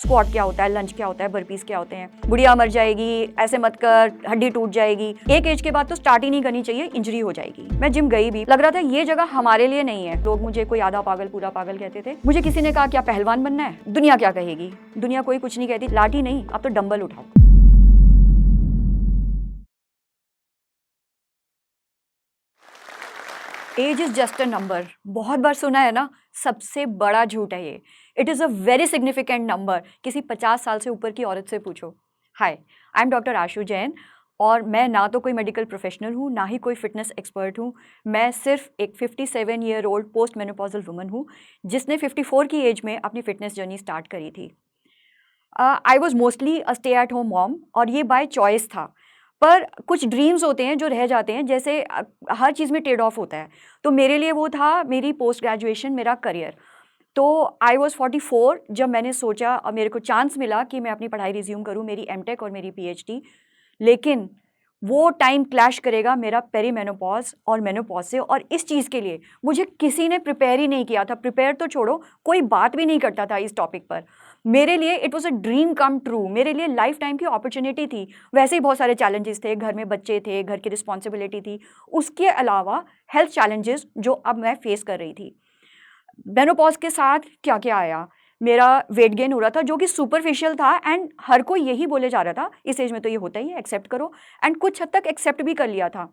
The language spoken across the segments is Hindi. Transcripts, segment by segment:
स्क्वाट क्या होता है, लंच क्या होता है, बर्पीज क्या होते हैं, बुढ़िया मर जाएगी, ऐसे मत कर, हड्डी टूट जाएगी। एक एज के बाद तो स्टार्ट ही नहीं करनी चाहिए, इंजरी हो जाएगी। मैं जिम गई भी, लग रहा था ये जगह हमारे लिए नहीं है। लोग मुझे कोई आधा पागल पूरा पागल कहते थे। मुझे किसी ने कहा क्या पहलवान बनना है, दुनिया क्या कहेगी। दुनिया कोई कुछ नहीं कहती, लाठी नहीं अब तो डंबल उठाओ। Age is just a number, बहुत बार सुना है ना, सबसे बड़ा झूठ है ये। It is a very significant number. किसी 50 साल से ऊपर की औरत से पूछो। हाय, आई एम डॉक्टर आशु जैन और मैं ना तो कोई मेडिकल प्रोफेशनल हूँ, ना ही कोई फिटनेस एक्सपर्ट हूँ। मैं सिर्फ एक 57 year old post menopausal woman हूँ जिसने 54 की एज में अपनी फिटनेस जर्नी स्टार्ट करी थी। I was mostly a stay at home mom और ये बाय चॉइस था। पर कुछ ड्रीम्स होते हैं जो रह जाते हैं, जैसे हर चीज़ में ट्रेड ऑफ होता है। तो मेरे लिए वो था मेरी पोस्ट ग्रेजुएशन, मेरा करियर। तो आई वॉज 44 जब मैंने सोचा और मेरे को चांस मिला कि मैं अपनी पढ़ाई रिज्यूम करूँ, मेरी एमटेक और मेरी पीएचडी। लेकिन वो टाइम क्लैश करेगा मेरा पेरीमेनोपॉज और मेनोपॉज से, और इस चीज़ के लिए मुझे किसी ने प्रिपेयर ही नहीं किया था। प्रिपेयर तो छोड़ो, कोई बात भी नहीं करता था इस टॉपिक पर। मेरे लिए it was a dream come true, मेरे लिए लाइफ टाइम की अपॉर्चुनिटी थी। वैसे ही बहुत सारे चैलेंजेस थे, घर में बच्चे थे, घर की रिस्पॉन्सिबिलिटी थी, उसके अलावा हेल्थ चैलेंजेस जो अब मैं फेस कर रही थी। मेनोपॉज के साथ क्या क्या आया, मेरा वेट गेन हो रहा था जो कि सुपरफिशियल था, एंड हर कोई यही बोले जा रहा था इस एज में तो ये होता ही है, एक्सेप्ट करो। एंड कुछ हद तक एक्सेप्ट भी कर लिया था।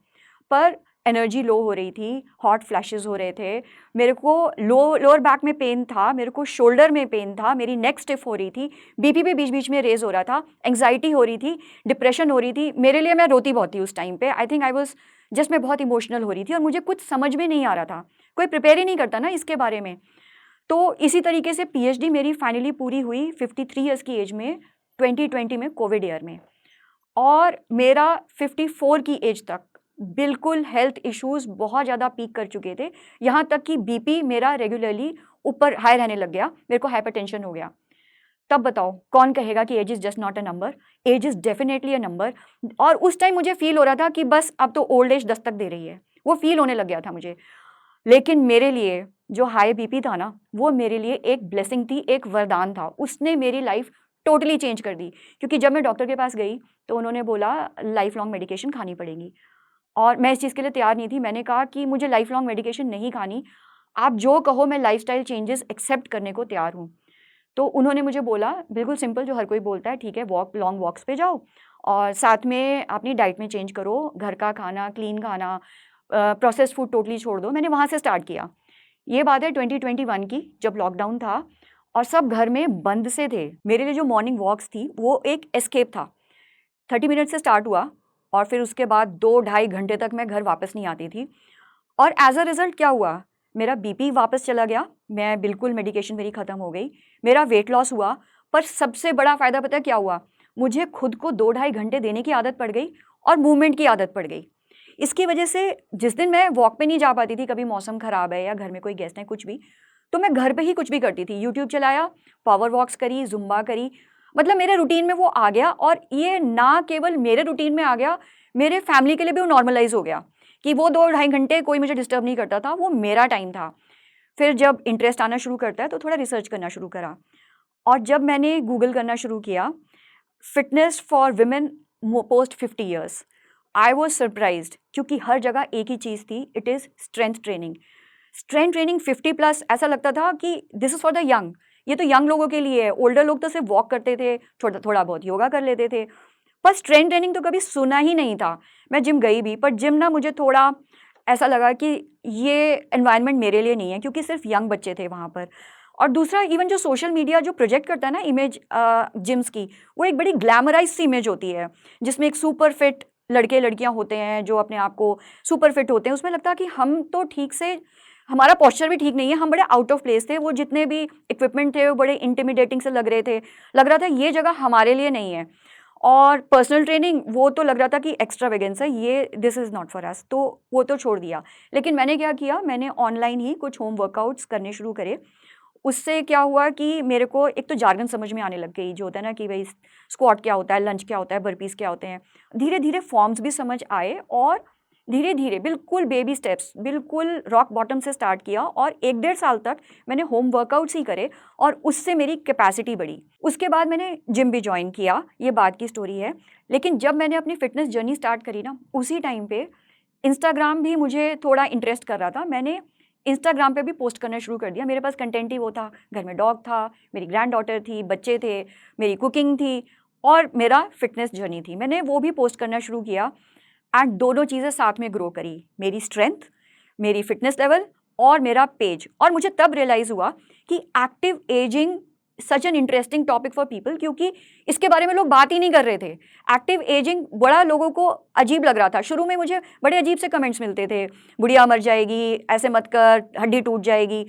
पर एनर्जी लो हो रही थी, हॉट फ्लैशेस हो रहे थे, मेरे को लोअर बैक में पेन था, मेरे को शोल्डर में पेन था, मेरी नेक स्टिफ हो रही थी, बीपी भी बीच बीच में रेज हो रहा था, एंग्जाइटी हो रही थी, डिप्रेशन हो रही थी। मेरे लिए मैं रोती बहुत थी उस टाइम पे। I think I was just, मैं बहुत इमोशनल हो रही थी और मुझे कुछ समझ में नहीं आ रहा था। कोई प्रिपेयर ही नहीं करता ना इसके बारे में। तो इसी तरीके से पीएचडी मेरी फाइनली पूरी हुई 53 ईयर्स की एज में, 2020 में, कोविड ईयर में। और मेरा 54 की एज तक बिल्कुल हेल्थ इश्यूज बहुत ज़्यादा पीक कर चुके थे। यहाँ तक कि बीपी मेरा रेगुलरली ऊपर हाई रहने लग गया, मेरे को हाइपरटेंशन हो गया। तब बताओ कौन कहेगा कि age is just not a number. Age is definitely a number. और उस टाइम मुझे फील हो रहा था कि बस अब तो ओल्ड एज दस्तक दे रही है, वो फील होने लग गया था मुझे। लेकिन मेरे लिए जो हाई बीपी था ना, वो मेरे लिए एक ब्लेसिंग थी, एक वरदान था। उसने मेरी लाइफ टोटली चेंज कर दी। क्योंकि जब मैं डॉक्टर के पास गई तो उन्होंने बोला लाइफ लॉन्ग मेडिकेशन खानी पड़ेगी, और मैं इस चीज़ के लिए तैयार नहीं थी। मैंने कहा कि मुझे लाइफ लॉन्ग मेडिकेशन नहीं खानी, आप जो कहो मैं लाइफस्टाइल चेंजेस एक्सेप्ट करने को तैयार हूँ। तो उन्होंने मुझे बोला बिल्कुल सिंपल, जो हर कोई बोलता है, ठीक है लॉन्ग वॉक्स पे जाओ और साथ में अपनी डाइट में चेंज करो, घर का खाना, क्लीन खाना, प्रोसेस्ड फूड टोटली छोड़ दो। मैंने वहाँ से स्टार्ट किया। ये बात है 2021 की, जब लॉकडाउन था और सब घर में बंद से थे। मेरे लिए जो मॉर्निंग वॉक्स थी वो एक एस्केप था। 30 मिनट से स्टार्ट हुआ और फिर उसके बाद 2-2.5 घंटे तक मैं घर वापस नहीं आती थी। और एज अ रिजल्ट क्या हुआ, मेरा बीपी वापस चला गया, मैं बिल्कुल मेडिकेशन मेरी ख़त्म हो गई, मेरा वेट लॉस हुआ। पर सबसे बड़ा फ़ायदा पता है क्या हुआ, मुझे खुद को 2-2.5 घंटे देने की आदत पड़ गई और मूवमेंट की आदत पड़ गई। इसकी वजह से जिस दिन मैं वॉक पे नहीं जा पाती थी, कभी मौसम ख़राब है या घर में कोई गेस्ट है कुछ भी, तो मैं घर पे ही कुछ भी करती थी। यूट्यूब चलाया, पावर वॉक्स करी, जुम्बा करी। मतलब मेरे रूटीन में वो आ गया, और ये ना केवल मेरे रूटीन में आ गया, मेरे फैमिली के लिए भी वो नॉर्मलाइज हो गया कि वो 2-2.5 घंटे कोई मुझे डिस्टर्ब नहीं करता था, वो मेरा टाइम था। फिर जब इंटरेस्ट आना शुरू करता है तो थोड़ा रिसर्च करना शुरू करा, और जब मैंने गूगल करना शुरू किया fitness for women post 50 years, I was surprised, क्योंकि हर जगह एक ही चीज़ थी, it is strength training. Strength training 50+, ऐसा लगता था कि this is for the young, ये तो यंग लोगों के लिए है। ओल्डर लोग तो सिर्फ वॉक करते थे, थोड़ा थोड़ा बहुत योगा कर लेते थे, पर स्ट्रेंथ ट्रेनिंग तो कभी सुना ही नहीं था। मैं जिम गई भी, पर जिम ना मुझे थोड़ा ऐसा लगा कि ये एनवायरनमेंट मेरे लिए नहीं है, क्योंकि सिर्फ यंग बच्चे थे वहाँ पर। और दूसरा, इवन जो सोशल मीडिया जो प्रोजेक्ट करता है ना इमेज जिम्स की, वो एक बड़ी ग्लैमराइज सी इमेज होती है, जिसमें एक सुपर फिट लड़के लड़कियाँ होते हैं जो अपने आप को सुपर फिट होते हैं। उसमें लगता है कि हम तो ठीक से, हमारा पोस्चर भी ठीक नहीं है, हम बड़े आउट ऑफ प्लेस थे। वो जितने भी इक्विपमेंट थे वो बड़े इंटिमिडेटिंग से लग रहे थे, लग रहा था ये जगह हमारे लिए नहीं है। और पर्सनल ट्रेनिंग, वो तो लग रहा था कि एक्स्ट्रा वेगेंस है, ये this is not for us, तो वो तो छोड़ दिया। लेकिन मैंने क्या किया, मैंने ऑनलाइन ही कुछ होम वर्कआउट्स करने शुरू करे। उससे क्या हुआ कि मेरे को एक तो जार्गन समझ में आने लग गई, जो होता है ना कि भाई स्क्वाट क्या होता है, लंच क्या होता है, बर्पीज क्या होते हैं। धीरे धीरे फॉर्म्स भी समझ आए, और धीरे धीरे बिल्कुल बेबी स्टेप्स, बिल्कुल रॉक बॉटम से स्टार्ट किया और 1-1.5 साल तक मैंने होम वर्कआउट्स ही करे और उससे मेरी कैपेसिटी बढ़ी। उसके बाद मैंने जिम भी ज्वाइन किया, ये बाद की स्टोरी है। लेकिन जब मैंने अपनी फिटनेस जर्नी स्टार्ट करी ना, उसी टाइम पे इंस्टाग्राम भी मुझे थोड़ा इंटरेस्ट कर रहा था। मैंने इंस्टाग्राम पे भी पोस्ट करना शुरू कर दिया। मेरे पास कंटेंट ही वो था, घर में डॉग था, मेरी ग्रैंड डॉटर थी, बच्चे थे, मेरी कुकिंग थी और मेरा फिटनेस जर्नी थी। मैंने वो भी पोस्ट करना शुरू किया एंड दोनों चीज़ें साथ में ग्रो करी, मेरी स्ट्रेंथ, मेरी फिटनेस लेवल और मेरा पेज। और मुझे तब रियलाइज़ हुआ कि active ageing such an interesting topic for people, क्योंकि इसके बारे में लोग बात ही नहीं कर रहे थे। एक्टिव एजिंग बड़ा लोगों को अजीब लग रहा था। शुरू में मुझे बड़े अजीब से कमेंट्स मिलते थे, बुढ़िया मर जाएगी, ऐसे मत कर, हड्डी टूट जाएगी।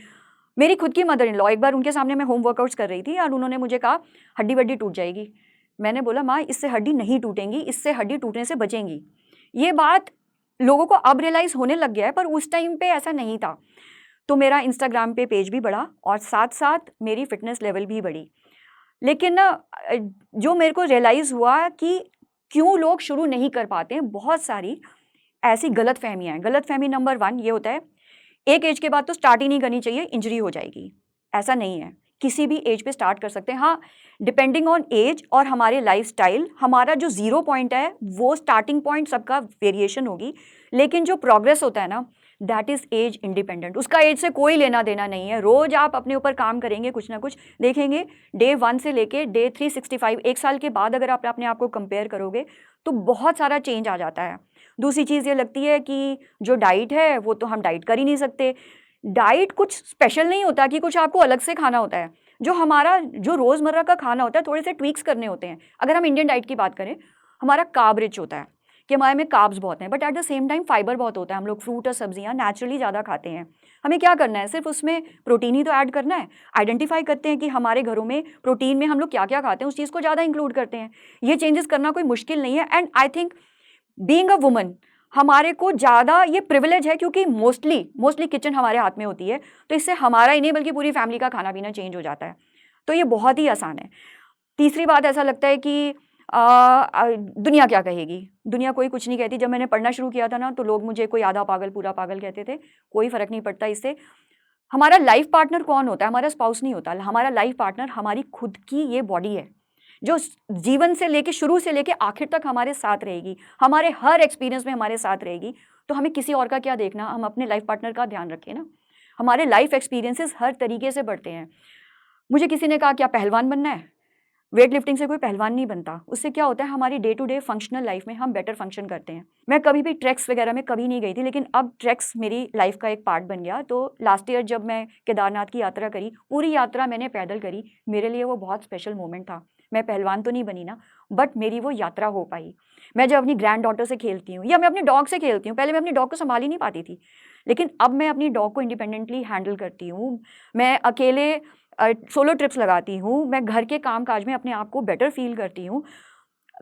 मेरी खुद की मदर इन लॉ, एक बार उनके सामने मैं होम वर्कआउट्स कर रही थी और उन्होंने मुझे कहा हड्डी वड्डी टूट जाएगी। मैंने बोला माँ, इससे हड्डी नहीं टूटेंगी, इससे हड्डी टूटने से बचेंगी। ये बात लोगों को अब रियलाइज़ होने लग गया है, पर उस टाइम पे ऐसा नहीं था। तो मेरा इंस्टाग्राम पे पेज भी बढ़ा और साथ साथ मेरी फिटनेस लेवल भी बढ़ी। लेकिन ना जो मेरे को रियलाइज़ हुआ कि क्यों लोग शुरू नहीं कर पाते हैं, बहुत सारी ऐसी गलतफहमियाँ हैं। गलतफहमी नंबर 1 ये होता है, एक एज के बाद तो स्टार्ट ही नहीं करनी चाहिए, इंजरी हो जाएगी। ऐसा नहीं है, किसी भी एज पे स्टार्ट कर सकते हैं। हाँ, डिपेंडिंग ऑन एज और हमारे लाइफस्टाइल, हमारा जो ज़ीरो पॉइंट है वो स्टार्टिंग पॉइंट सबका वेरिएशन होगी, लेकिन जो प्रोग्रेस होता है ना, दैट इज़ एज इंडिपेंडेंट। उसका एज से कोई लेना देना नहीं है। रोज़ आप अपने ऊपर काम करेंगे, कुछ ना कुछ देखेंगे, डे 1 से लेके डे 365, 1 साल के बाद अगर आप अपने आप को कंपेयर करोगे तो बहुत सारा चेंज आ जाता है। दूसरी चीज़ ये लगती है कि जो डाइट है वो तो हम डाइट कर ही नहीं सकते। डाइट कुछ स्पेशल नहीं होता कि कुछ आपको अलग से खाना होता है। जो हमारा जो रोज़मर्रा का खाना होता है, थोड़े से ट्वीक्स करने होते हैं। अगर हम इंडियन डाइट की बात करें, हमारा कार्ब रिच होता है कि हमारे में कार्ब्स बहुत हैं, but at the same time fibre बहुत होता है। हम लोग फ्रूट और सब्जियां नेचुरली ज़्यादा खाते हैं। हमें क्या करना है, सिर्फ उसमें प्रोटीन ही तो ऐड करना है। आइडेंटिफाई करते हैं कि हमारे घरों में प्रोटीन में हम लोग क्या क्या खाते हैं, उस चीज़ को ज़्यादा इंक्लूड करते हैं। ये चेंजेस करना कोई मुश्किल नहीं है। And I think being a woman, हमारे को ज़्यादा ये प्रिविलेज है क्योंकि मोस्टली किचन हमारे हाथ में होती है। तो इससे हमारा ही नहीं बल्कि पूरी फैमिली का खाना पीना चेंज हो जाता है। तो ये बहुत ही आसान है। तीसरी बात, ऐसा लगता है कि दुनिया क्या कहेगी। दुनिया कोई कुछ नहीं कहती। जब मैंने पढ़ना शुरू किया था ना, तो लोग मुझे कोई आधा पागल पूरा पागल कहते थे। कोई फ़र्क नहीं पड़ता इससे। हमारा लाइफ पार्टनर कौन होता है? हमारा स्पाउस नहीं होता। हमारा लाइफ पार्टनर हमारी खुद की ये बॉडी है, जो जीवन से लेके, शुरू से लेके आखिर तक हमारे साथ रहेगी, हमारे हर एक्सपीरियंस में हमारे साथ रहेगी। तो हमें किसी और का क्या देखना, हम अपने लाइफ पार्टनर का ध्यान रखें ना। हमारे लाइफ एक्सपीरियंसेस हर तरीके से बढ़ते हैं। मुझे किसी ने कहा क्या पहलवान बनना है? वेट लिफ्टिंग से कोई पहलवान नहीं बनता। उससे क्या होता है, हमारी day to day functional life में हम बेटर फंक्शन करते हैं। मैं कभी भी ट्रैक्स वगैरह में कभी नहीं गई थी, लेकिन अब ट्रैक्स मेरी लाइफ का एक पार्ट बन गया। तो लास्ट ईयर जब मैं केदारनाथ की यात्रा करी, पूरी यात्रा मैंने पैदल करी। मेरे लिए वो बहुत स्पेशल मोमेंट था। मैं पहलवान तो नहीं बनी ना, बट मेरी वो यात्रा हो पाई। मैं जब अपनी ग्रैंड डॉटर से खेलती हूँ या मैं अपने डॉग से खेलती हूँ, पहले मैं अपनी डॉग को संभाल ही नहीं पाती थी, लेकिन अब मैं अपनी डॉग को इंडिपेंडेंटली हैंडल करती हूँ। मैं अकेले सोलो ट्रिप्स लगाती हूँ। मैं घर के काम काज में अपने आप को बेटर फील करती हूँ।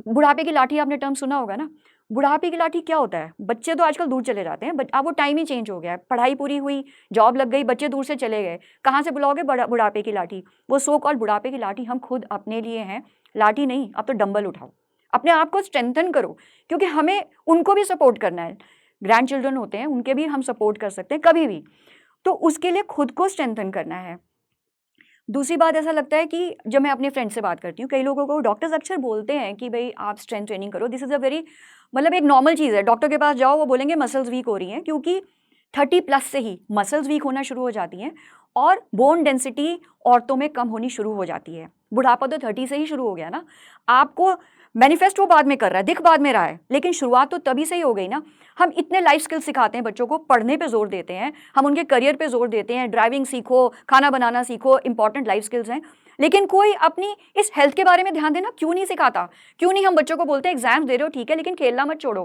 बुढ़ापे की लाठी आपने टर्म सुना होगा ना। बुढ़ापे की लाठी क्या होता है? बच्चे तो आजकल दूर चले जाते हैं, बट अब वो टाइम ही चेंज हो गया है। पढ़ाई पूरी हुई, जॉब लग गई, बच्चे दूर से चले गए, कहाँ से बुलाओगे बुढ़ापे की लाठी? वो सो कॉल्ड बुढ़ापे की लाठी हम खुद अपने लिए हैं। लाठी नहीं, अब तो डंबल उठाओ, अपने आप को स्ट्रेंथन करो, क्योंकि हमें उनको भी सपोर्ट करना है। ग्रैंड चिल्ड्रन होते हैं, उनके भी हम सपोर्ट कर सकते हैं कभी भी। तो उसके लिए खुद को स्ट्रेंथन करना है। दूसरी बात, ऐसा लगता है कि जब मैं अपने फ्रेंड से बात करती हूँ, कई लोगों को डॉक्टर्स अक्सर बोलते हैं कि भाई आप स्ट्रेंथ ट्रेनिंग करो। दिस इज़ अ वेरी, मतलब एक नॉर्मल चीज़ है। डॉक्टर के पास जाओ, वो बोलेंगे मसल्स वीक हो रही हैं, क्योंकि 30+ से ही मसल्स वीक होना शुरू हो जाती हैं और बोन डेंसिटी औरतों में कम होनी शुरू हो जाती है। बुढ़ापा तो 30 से ही शुरू हो गया ना। आपको मैनिफेस्ट वो बाद में कर रहा है, दिख बाद में रहा है, लेकिन शुरुआत तो तभी से ही हो गई ना। हम इतने लाइफ स्किल्स सिखाते हैं बच्चों को, पढ़ने पे जोर देते हैं, हम उनके करियर पे जोर देते हैं, ड्राइविंग सीखो, खाना बनाना सीखो, इंपॉर्टेंट लाइफ स्किल्स हैं, लेकिन कोई अपनी इस हेल्थ के बारे में ध्यान देना क्यों नहीं सिखाता? क्यों नहीं हम बच्चों को बोलते एग्जाम्स दे रहे हो ठीक है, लेकिन खेलना मत छोड़ो?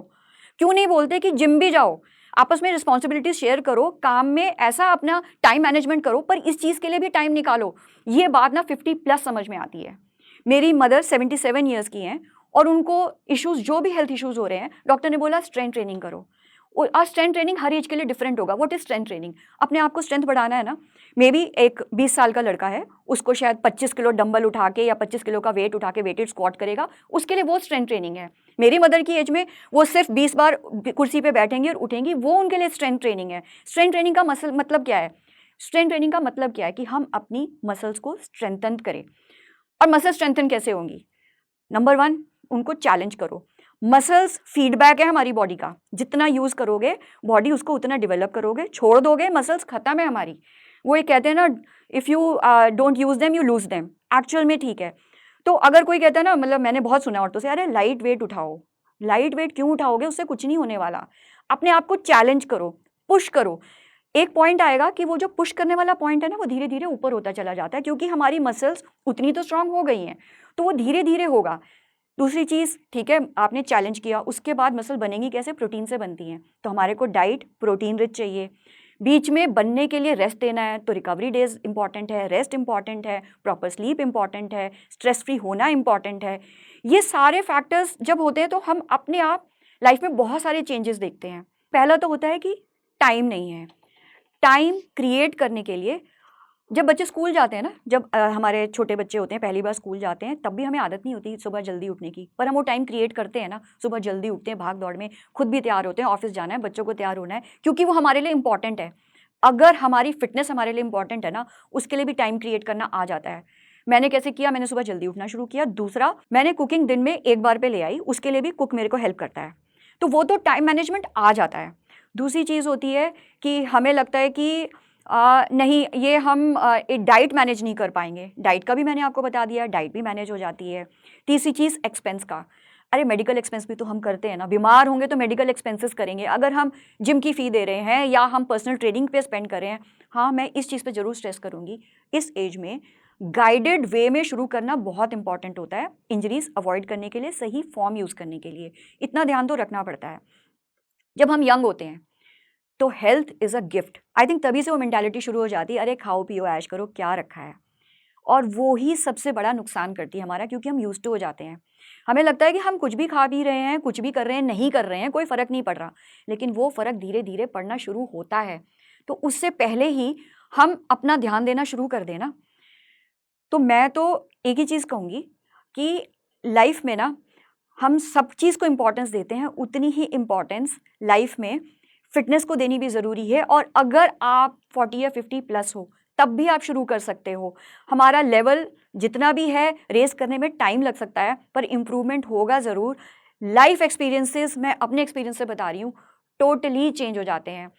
क्यों नहीं बोलते कि जिम भी जाओ, आपस में रिस्पॉन्सिबिलिटीज शेयर करो, काम में ऐसा अपना टाइम मैनेजमेंट करो, पर इस चीज़ के लिए भी टाइम निकालो। ये बात ना 50+ समझ में आती है। मेरी मदर 77 ईयर्स की हैं और उनको इश्यूज, जो भी हेल्थ इश्यूज हो रहे हैं, डॉक्टर ने बोला स्ट्रेंथ ट्रेनिंग करो। और स्ट्रेंथ ट्रेनिंग हर एज के लिए डिफरेंट होगा। What is strength training? अपने आप को स्ट्रेंथ बढ़ाना है ना। मे बी एक 20 साल का लड़का है, उसको शायद 25 किलो डंबल उठा के या 25 किलो का वेट उठा के वेटेड स्क्वाट करेगा, उसके लिए वो स्ट्रेंथ ट्रेनिंग है। मेरी मदर की एज में वो सिर्फ 20 बार कुर्सी पे बैठेंगी और उठेंगी, वो उनके लिए स्ट्रेंथ ट्रेनिंग है। स्ट्रेंथ ट्रेनिंग का मतलब क्या है? स्ट्रेंथ ट्रेनिंग का मतलब क्या है कि हम अपनी मसल्स को स्ट्रेंथन करें। और मसल स्ट्रेंथन कैसे होंगी? नंबर 1, उनको चैलेंज करो। मसल्स फीडबैक है हमारी बॉडी का, जितना यूज करोगे बॉडी उसको उतना डेवलप करोगे, छोड़ दोगे मसल्स खत्म है हमारी। वो ये कहते हैं ना, if you don't use them you lose them, actual में ठीक है। तो अगर कोई कहता है ना, मतलब मैंने बहुत सुना औरतों से, अरे लाइट वेट उठाओ, लाइट वेट क्यों उठाओगे, उससे कुछ नहीं होने वाला। अपने आप को चैलेंज करो, पुश करो। एक पॉइंट आएगा कि वो जो पुश करने वाला पॉइंट है ना, वो धीरे धीरे ऊपर होता चला जाता है, क्योंकि हमारी मसल्स उतनी तो स्ट्रांग हो गई हैं, तो वो धीरे धीरे होगा। दूसरी चीज़, ठीक है, आपने चैलेंज किया, उसके बाद मसल बनेंगी कैसे? प्रोटीन से बनती हैं। तो हमारे को डाइट प्रोटीन रिच चाहिए। बीच में बनने के लिए रेस्ट देना है, तो रिकवरी डेज इंपॉर्टेंट है, रेस्ट इंपॉर्टेंट है, प्रॉपर स्लीप इंपॉर्टेंट है, स्ट्रेस फ्री होना इंपॉर्टेंट है। ये सारे फैक्टर्स जब होते हैं तो हम अपने आप लाइफ में बहुत सारे चेंजेस देखते हैं। पहला तो होता है कि टाइम नहीं है। टाइम क्रिएट करने के लिए, जब बच्चे स्कूल जाते हैं ना, जब हमारे छोटे बच्चे होते हैं, पहली बार स्कूल जाते हैं, तब भी हमें आदत नहीं होती सुबह जल्दी उठने की, पर हम वो टाइम क्रिएट करते हैं ना, सुबह जल्दी उठते हैं, भाग दौड़ में खुद भी तैयार होते हैं, ऑफिस जाना है, बच्चों को तैयार होना है, क्योंकि वो हमारे लिए इंपॉर्टेंट है। अगर हमारी फिटनेस हमारे लिए इंपॉर्टेंट है ना, उसके लिए भी टाइम क्रिएट करना आ जाता है। मैंने कैसे किया? मैंने सुबह जल्दी उठना शुरू किया। दूसरा, मैंने कुकिंग दिन में एक बार पे ले आई, उसके लिए भी कुक मेरे को हेल्प करता है, तो वो तो टाइम मैनेजमेंट आ जाता है। दूसरी चीज़ होती है कि हमें लगता है कि नहीं, ये हम डाइट मैनेज नहीं कर पाएंगे। डाइट का भी मैंने आपको बता दिया, डाइट भी मैनेज हो जाती है। तीसरी चीज़, एक्सपेंस का। अरे मेडिकल एक्सपेंस भी तो हम करते हैं ना, बीमार होंगे तो मेडिकल एक्सपेंसेस करेंगे। अगर हम जिम की फ़ी दे रहे हैं या हम पर्सनल ट्रेनिंग पे स्पेंड कर रहे हैं, हाँ, मैं इस चीज़ पे ज़रूर स्ट्रेस करूँगी, इस एज में गाइडेड वे में शुरू करना बहुत इंपॉर्टेंट होता है, इंजरीज अवॉइड करने के लिए, सही फॉर्म यूज़ करने के लिए। इतना ध्यान तो रखना पड़ता है। जब हम यंग होते हैं तो health is a gift. I think तभी से वो मेंटालिटी शुरू हो जाती है, अरे खाओ पियो ऐश करो, क्या रखा है। और वो ही सबसे बड़ा नुकसान करती है हमारा, क्योंकि हम यूज्ड टू हो जाते हैं। हमें लगता है कि हम कुछ भी खा पी रहे हैं, कुछ भी कर रहे हैं, नहीं कर रहे हैं, कोई फ़र्क नहीं पड़ रहा, लेकिन वो फ़र्क धीरे धीरे पड़ना शुरू होता है। तो उससे पहले ही हम अपना ध्यान देना शुरू कर देना। तो मैं तो एक ही चीज़ कहूँगी कि लाइफ में ना, हम सब चीज़ को इम्पोर्टेंस देते हैं, उतनी ही इम्पोर्टेंस लाइफ में फिटनेस को देनी भी ज़रूरी है। और अगर आप 40 या 50 प्लस हो, तब भी आप शुरू कर सकते हो। हमारा लेवल जितना भी है, रेस करने में टाइम लग सकता है, पर इम्प्रूवमेंट होगा ज़रूर। लाइफ एक्सपीरियंसेस, मैं अपने एक्सपीरियंस से बता रही हूँ, टोटली चेंज हो जाते हैं।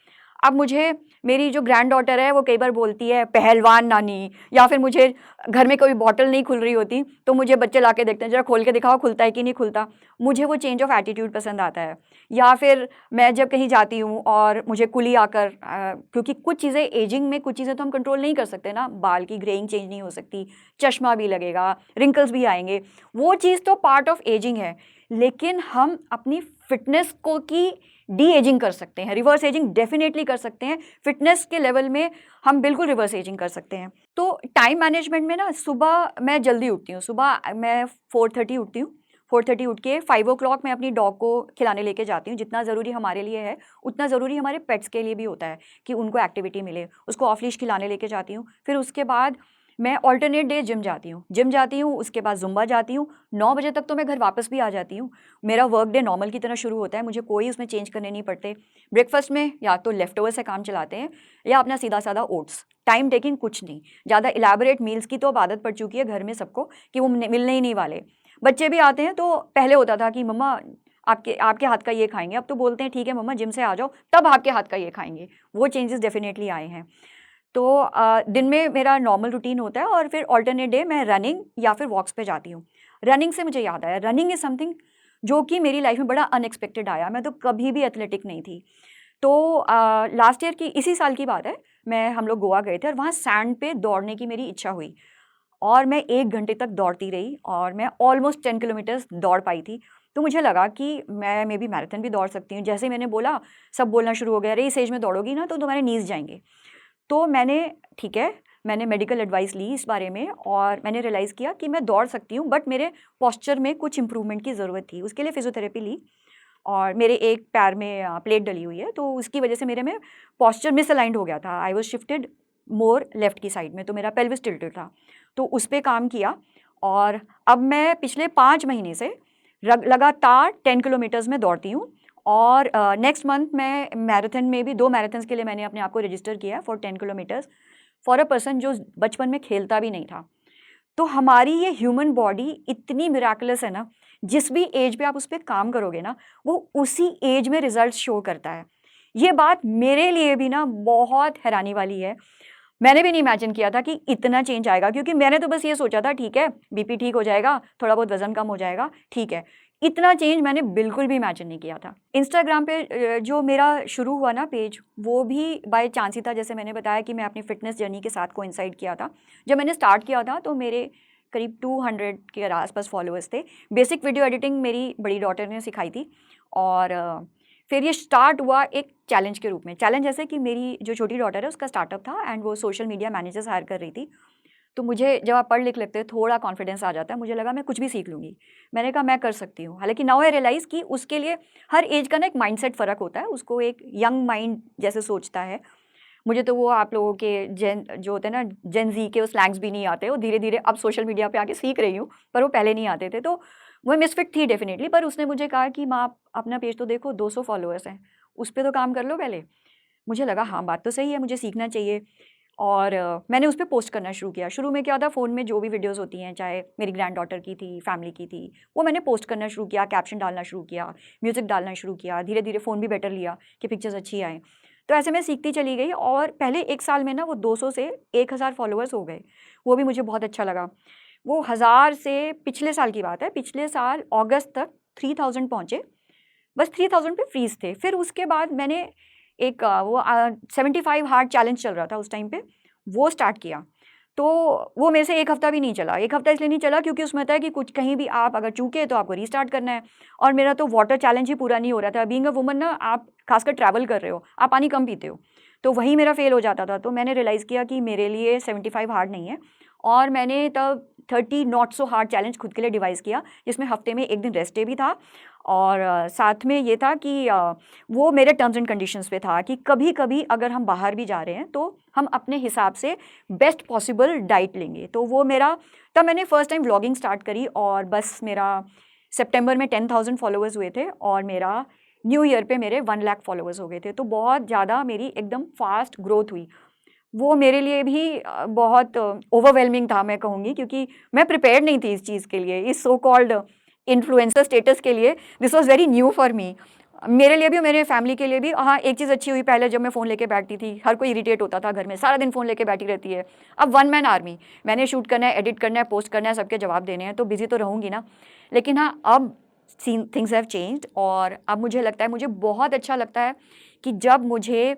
अब मुझे, मेरी जो ग्रैंड डॉटर है, वो कई बार बोलती है पहलवान नानी, या फिर मुझे घर में कोई बॉटल नहीं खुल रही होती तो मुझे बच्चे ला के देखते हैं, जरा खोल के दिखाओ खुलता है कि नहीं खुलता। मुझे वो चेंज ऑफ एटीट्यूड पसंद आता है। या फिर मैं जब कहीं जाती हूँ और मुझे कुली आकर, क्योंकि कुछ चीज़ें एजिंग में, कुछ चीज़ें तो हम कंट्रोल नहीं कर सकते ना, बाल की ग्रेइंग चेंज नहीं हो सकती, चश्मा भी लगेगा, रिंकल्स भी आएंगे, वो चीज़ तो पार्ट ऑफ एजिंग है। लेकिन हम अपनी फिटनेस को की डी एजिंग कर सकते हैं, रिवर्स एजिंग डेफिनेटली कर सकते हैं। फिटनेस के लेवल में हम बिल्कुल रिवर्स एजिंग कर सकते हैं। तो टाइम मैनेजमेंट में ना, सुबह मैं जल्दी उठती हूँ, सुबह मैं 4:30 उठती हूँ। 4:30 उठ के 5 o'clock मैं अपनी डॉग को खिलाने लेके जाती हूँ। जितना ज़रूरी हमारे लिए है, उतना ज़रूरी हमारे पेट्स के लिए भी होता है कि उनको एक्टिविटी मिले। उसको ऑफ लीश खिलाने लेके जाती हूँ। फिर उसके बाद मैं ऑल्टरनेट डे जिम जाती हूँ, उसके बाद जुम्बा जाती हूँ। 9 बजे तक तो मैं घर वापस भी आ जाती हूँ। मेरा वर्क डे नॉर्मल की तरह शुरू होता है, मुझे कोई उसमें चेंज करने नहीं पड़ते। ब्रेकफास्ट में या तो लेफ्ट ओवर से काम चलाते हैं, या अपना सीधा साधा ओट्स, टाइम टेकिंग कुछ नहीं। ज़्यादा इलेबोरेट मील्स की तो अब आदत पड़ चुकी है घर में सबको कि वो मिलने ही नहीं वाले। बच्चे भी आते हैं, तो पहले होता था कि मम्मा आपके हाथ का ये खाएंगे, अब तो बोलते हैं ठीक है मम्मा जिम से आ जाओ, तब आपके हाथ का ये खाएंगे। वो चेंजेस डेफिनेटली आए हैं। तो दिन में मेरा नॉर्मल रूटीन होता है, और फिर ऑल्टरनेट डे मैं रनिंग या फिर वॉक्स पे जाती हूँ। रनिंग से मुझे याद आया, रनिंग इज़ समथिंग जो कि मेरी लाइफ में बड़ा अनएक्सपेक्टेड आया। मैं तो कभी भी एथलेटिक नहीं थी। तो लास्ट ईयर की, इसी साल की बात है, हम लोग गोवा गए थे और वहाँ सैंड पे दौड़ने की मेरी इच्छा हुई, और मैं 1 घंटे तक दौड़ती रही, और मैं ऑलमोस्ट 10 किलोमीटर्स दौड़ पाई थी। तो मुझे लगा कि मैं मे बी मैराथन भी दौड़ सकती हूँ। जैसे ही मैंने बोला, सब बोलना शुरू हो गया, अरे इस एज में दौड़ोगी ना तो तुम्हारे नीज जाएंगे। तो मैंने, ठीक है, मैंने मेडिकल एडवाइस ली इस बारे में, और मैंने रियलाइज़ किया कि मैं दौड़ सकती हूँ, बट मेरे पोस्चर में कुछ इंप्रूवमेंट की ज़रूरत थी। उसके लिए फिजियोथेरेपी ली, और मेरे एक पैर में प्लेट डली हुई है, तो उसकी वजह से मेरे में पोस्चर मिसअलाइंड हो गया था। I was shifted more left की साइड में, तो मेरा पेल्विस टिल्टेड था, तो उस पर काम किया। और अब मैं पिछले 5 महीने से लगातार 10 किलोमीटर्स में दौड़ती हूँ। और नेक्स्ट मंथ मैं मैराथन में भी 2 मैराथन्स के लिए मैंने अपने आप को रजिस्टर किया है for 10 kilometres for a person जो बचपन में खेलता भी नहीं था। तो हमारी ये ह्यूमन बॉडी इतनी मिराकुलस है ना, जिस भी एज पे आप उस पर काम करोगे ना, वो उसी एज में रिजल्ट शो करता है। ये बात मेरे लिए भी ना बहुत हैरानी वाली है। मैंने भी नहीं इमेजिन किया था कि इतना चेंज आएगा, क्योंकि मैंने तो बस ये सोचा था ठीक है बीपी ठीक हो जाएगा, थोड़ा बहुत वजन कम हो जाएगा, ठीक है। इतना चेंज मैंने बिल्कुल भी इमेजिन नहीं किया था। इंस्टाग्राम पे जो मेरा शुरू हुआ ना पेज, वो भी बाय चांस ही था। जैसे मैंने बताया कि मैं अपनी फिटनेस जर्नी के साथ कोइंसाइड किया था। जब मैंने स्टार्ट किया था तो मेरे करीब 200 के आसपास फॉलोअर्स थे। बेसिक वीडियो एडिटिंग मेरी बड़ी डॉटर ने सिखाई थी। और फिर ये स्टार्ट हुआ एक चैलेंज के रूप में। चैलेंज ऐसे कि मेरी जो छोटी डॉटर है उसका स्टार्टअप था एंड वो सोशल मीडिया मैनेजर्स हायर कर रही थी। तो मुझे जब आप पढ़ लिख लेते थोड़ा कॉन्फिडेंस आ जाता है, मुझे लगा मैं कुछ भी सीख लूँगी। मैंने कहा मैं कर सकती हूँ। हालांकि नाउ आई रियलाइज़ कि उसके लिए हर एज का ना एक माइंडसेट फ़र्क होता है। उसको एक यंग माइंड जैसे सोचता है। मुझे तो वो आप लोगों के जेन जो होते हैं ना, जेन जी के वो स्लैंग्स भी नहीं आते। वो धीरे धीरे अब सोशल मीडिया पे आके सीख रही हूँ, पर वो पहले नहीं आते थे। तो वो मिसफिट थी डेफिनेटली। पर उसने मुझे कहा कि माँ अपना पेज तो देखो, 200 फॉलोअर्स हैं, उस पर तो काम कर लो पहले। मुझे लगा हाँ बात तो सही है, मुझे सीखना चाहिए। और मैंने उस पर पोस्ट करना शुरू किया। शुरू में क्या था, फ़ोन में जो भी वीडियोस होती हैं, चाहे मेरी ग्रैंड डॉटर की थी, फैमिली की थी, वो मैंने पोस्ट करना शुरू किया, कैप्शन डालना शुरू किया, म्यूज़िक डालना शुरू किया। धीरे धीरे फ़ोन भी बेटर लिया कि पिक्चर्स अच्छी आएँ। तो ऐसे मैं सीखती चली गई और पहले 1 साल में ना वो 200 से 1000 फॉलोअर्स हो गए। वो भी मुझे बहुत अच्छा लगा। वो 1000 से पिछले साल की बात है, पिछले साल अगस्त तक 3000 पहुँचे। बस 3000 पे फ्रीज़ थे। फिर उसके बाद मैंने एक 75 हार्ड चैलेंज चल रहा था उस टाइम पे, वो स्टार्ट किया। तो वो मेरे से 1 हफ़्ता भी नहीं चला। 1 हफ़्ता इसलिए नहीं चला क्योंकि उसमें होता है कि कुछ कहीं भी आप अगर चूके तो आपको रीस्टार्ट करना है। और मेरा तो वाटर चैलेंज ही पूरा नहीं हो रहा था। बीइंग अ वुमन ना, आप खासकर ट्रैवल कर रहे हो, आप पानी कम पीते हो, तो वही मेरा फेल हो जाता था। तो मैंने रियलाइज़ किया कि मेरे लिए 75 हार्ड नहीं है। और मैंने तब 30 नॉट सो हार्ड चैलेंज खुद के लिए डिवाइस किया, जिसमें हफ्ते में 1 दिन रेस्ट डे भी था। और साथ में ये था कि वो मेरे टर्म्स एंड कंडीशंस पे था कि कभी कभी अगर हम बाहर भी जा रहे हैं तो हम अपने हिसाब से बेस्ट पॉसिबल डाइट लेंगे। तो वो मेरा, तब मैंने फ़र्स्ट टाइम व्लॉगिंग स्टार्ट करी। और बस मेरा सितंबर में 10,000 फॉलोअर्स हुए थे और मेरा न्यू ईयर पे मेरे 1 लाख फॉलोअर्स हो गए थे। तो बहुत ज़्यादा मेरी एकदम फास्ट ग्रोथ हुई। वो मेरे लिए भी बहुत ओवरवेलमिंग था मैं कहूँगी, क्योंकि मैं प्रिपेयर्ड नहीं थी इस चीज़ के लिए, इस सो कॉल्ड इन्फ्लुएंसर स्टेटस के लिए। This was very new for me, मेरे लिए भी और मेरे फैमिली के लिए भी। हाँ, एक चीज़ अच्छी हुई, पहले जब मैं फ़ोन लेके बैठती थी, हर कोई इरिटेट होता था घर में, सारा दिन फ़ोन लेके बैठी रहती है। अब 1 मैन आर्मी, मैंने शूट करना है, एडिट करना है, पोस्ट करना है, सबके जवाब देने हैं, तो बिजी तो रहूँगी ना। लेकिन हाँ, अब थिंग्स हैव चेंज्ड और अब मुझे लगता है, मुझे बहुत अच्छा लगता है कि जब मुझे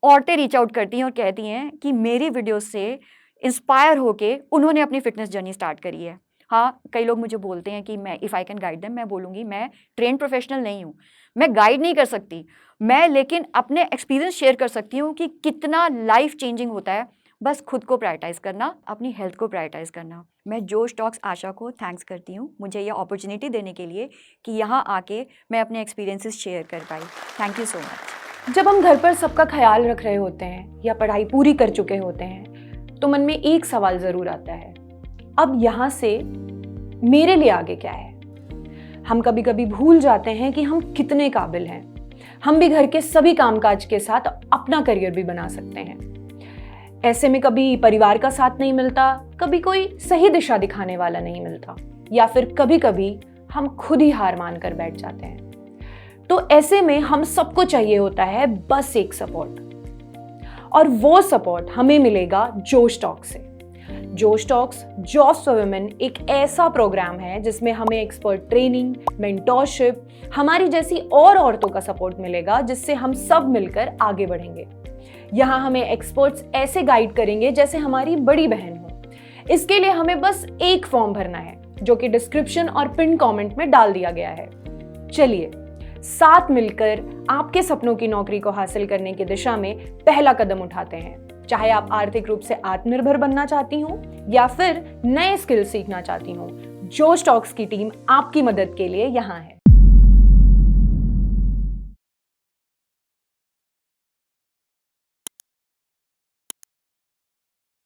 औरतें रीच आउट करती हैं और कहती हैं कि मेरी वीडियो से इंस्पायर होके उन्होंने अपनी फिटनेस जर्नी स्टार्ट करी है। हाँ, कई लोग मुझे बोलते हैं कि मैं if I can guide them, मैं बोलूँगी मैं ट्रेन प्रोफेशनल नहीं हूँ, मैं गाइड नहीं कर सकती, मैं लेकिन अपने एक्सपीरियंस शेयर कर सकती हूँ कि कितना लाइफ चेंजिंग होता है बस खुद को प्रायोरिटाइज़ करना, अपनी हेल्थ को प्रायोरिटाइज़ करना। मैं जोश टॉक्स आशा को थैंक्स करती हूँ मुझे ये अपॉर्चुनिटी देने के लिए कि यहाँ आके मैं अपने एक्सपीरियंसेस शेयर कर पाई। Thank you so much. जब हम घर पर सबका ख्याल रख रहे होते हैं या पढ़ाई पूरी कर चुके होते हैं तो मन में एक सवाल ज़रूर आता है, अब यहाँ से मेरे लिए आगे क्या है। हम कभी कभी भूल जाते हैं कि हम कितने काबिल हैं। हम भी घर के सभी कामकाज के साथ अपना करियर भी बना सकते हैं। ऐसे में कभी परिवार का साथ नहीं मिलता, कभी कोई सही दिशा दिखाने वाला नहीं मिलता, या फिर कभी कभी हम खुद ही हार मान कर बैठ जाते हैं। तो ऐसे में हम सबको चाहिए होता है बस एक सपोर्ट, और वो सपोर्ट हमें मिलेगा जोश टॉक्स से। जोश टॉक्स जॉब्स फॉर वुमेन एक ऐसा प्रोग्राम है जिसमें हमें एक्सपर्ट ट्रेनिंग, मेंटोरशिप, हमारी जैसी और औरतों का सपोर्ट मिलेगा, जिससे हम सब मिलकर आगे बढ़ेंगे। यहाँ हमें एक्सपर्ट्स ऐसे गाइड करेंगे जैसे हमारी बड़ी बहन हो। इसके लिए हमें बस एक फॉर्म भरना है, जो कि डिस्क्रिप्शन और पिन कमेंट में डाल दिया गया है। चलिए साथ मिलकर आपके सपनों की नौकरी को हासिल करने की दिशा में पहला कदम उठाते हैं। चाहे आप आर्थिक रूप से आत्मनिर्भर बनना चाहती हो या फिर नए स्किल सीखना चाहती हो, जोश टॉक्स की टीम आपकी मदद के लिए यहाँ है।